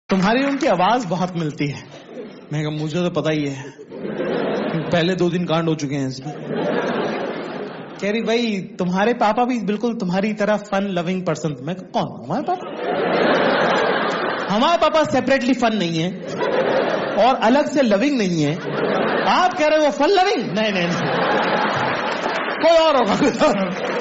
तुम्हारी उनकी आवाज बहुत मिलती है। मैं कहा मुझे तो पता ही है, पहले 2 दिन कांड हो चुके हैं इसमें। कह रही भाई तुम्हारे पापा भी बिल्कुल तुम्हारी तरह फन लविंग पर्सन। मैं कहा कौन? हमारे पापा? हमारे पापा सेपरेटली फन नहीं है और अलग से लविंग नहीं है। आप कह रहे हो फन लविंग? नहीं नहीं नहीं, कोई और होगा, कोई और होगा।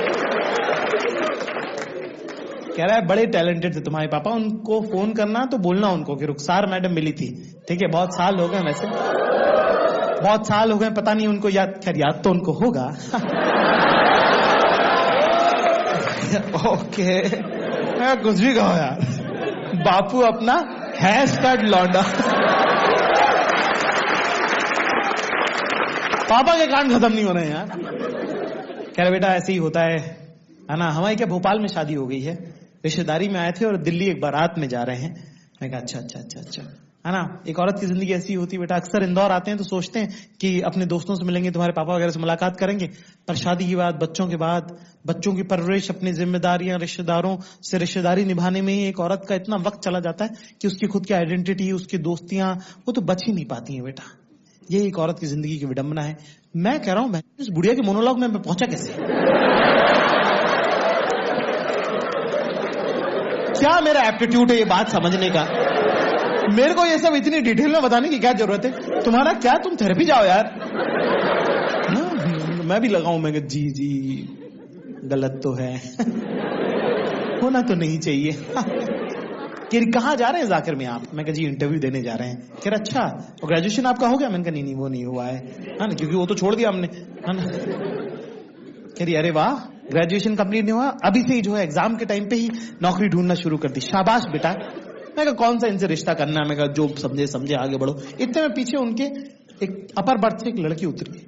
कह रहा है बड़े टैलेंटेड थे तुम्हारे पापा, उनको फोन करना तो बोलना उनको कि रुखसार मैडम मिली थी। ठीक है, बहुत साल हो गए, वैसे बहुत साल हो गए, पता नहीं उनको याद। खैर याद तो उनको होगा। ओके, कुछ भी कहो यार, बापू अपना हैशटैग लौंडा। पापा के कान खत्म नहीं हो रहे हैं यार। कह रहे बेटा ऐसे ही होता है ना। हमारी क्या भोपाल में शादी हो गई है, रिश्तेदारी में आए थे और दिल्ली एक बारात में जा रहे हैं। मैं कहा अच्छा अच्छा अच्छा अच्छा, है ना। एक औरत की जिंदगी ऐसी होती है बेटा, अक्सर इंदौर आते हैं तो सोचते हैं कि अपने दोस्तों से मिलेंगे, तुम्हारे पापा वगैरह से मुलाकात करेंगे, पर शादी के बाद, बच्चों के बाद, बच्चों की परवरिश, अपनी जिम्मेदारियां, रिश्तेदारों से रिश्तेदारी निभाने में ही एक औरत का इतना वक्त चला जाता है कि उसकी खुद की आइडेंटिटी, उसकी दोस्तियां, वो तो बच ही नहीं पाती है बेटा। ये एक औरत की जिंदगी की विडंबना है। मैं कह रहा हूं इस बुढ़िया के मोनोलॉग में मैं पहुंचा कैसे? क्या मेरा एप्टीट्यूड है ये बात समझने का? मेरे को ये सब इतनी डिटेल में बताने की क्या जरूरत है? तुम्हारा क्या, तुम थेरेपी जाओ यार। मैं भी लगाऊं, मैं जी जी गलत तो है, होना तो नहीं चाहिए। कहाँ जा रहे हैं जाकिर में आप? मैं कहा जी इंटरव्यू देने जा रहे हैं। कह रहे अच्छा, और ग्रेजुएशन आपका हो गया? मैंने कहा नहीं वो नहीं हुआ है ना, क्योंकि वो तो छोड़ दिया हमने, है ना। कह रही अरे वाह, ग्रेजुएशन कंप्लीट नहीं हुआ, अभी से ही जो है एग्जाम के टाइम पे ही नौकरी ढूंढना शुरू कर दी, शाबाश बेटा। मैं कहा कौन सा इनसे रिश्ता करना है? मैं कहा जो समझे समझे, आगे बढ़ो। इतने में पीछे उनके एक अपर बर्थ से एक लड़की उतरी,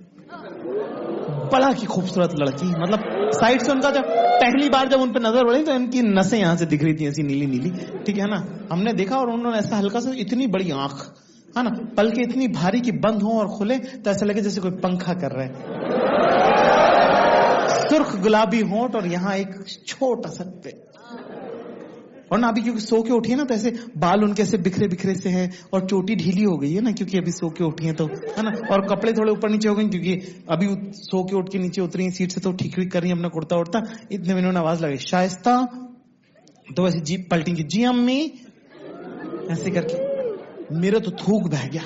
बड़ा की खूबसूरत लड़की, मतलब साइड से उनका जब पहली बार जब उन पर नजर पड़ी तो इनकी नसें यहां से दिख रही थी, ऐसी नीली नीली, ठीक है ना। हमने देखा और उन्होंने ऐसा हल्का सा, इतनी बड़ी आंख, है ना, पलके इतनी भारी कि बंद हो और खुले तो ऐसा लगे जैसे कोई पंखा कर रहे हैं, सुर्ख गुलाबी होंठ और यहाँ एक छोटा सा पे, और ना अभी क्योंकि सो के उठी है ना, तो ऐसे बाल उनके ऐसे बिखरे बिखरे से हैं और चोटी ढीली हो गई है ना, क्योंकि अभी सो के उठी है तो, है ना, और कपड़े थोड़े ऊपर नीचे हो गए क्योंकि अभी सो के उठ के नीचे उतरी है सीट से, तो ठीक ठीक कर रही है अपना कुर्ता उड़ता। इतने में उन्होंने आवाज लगाई शाइस्ता, तो वैसे जी पलटेंगी, जी अम्मी, ऐसे करके मेरा तो थूक बह गया।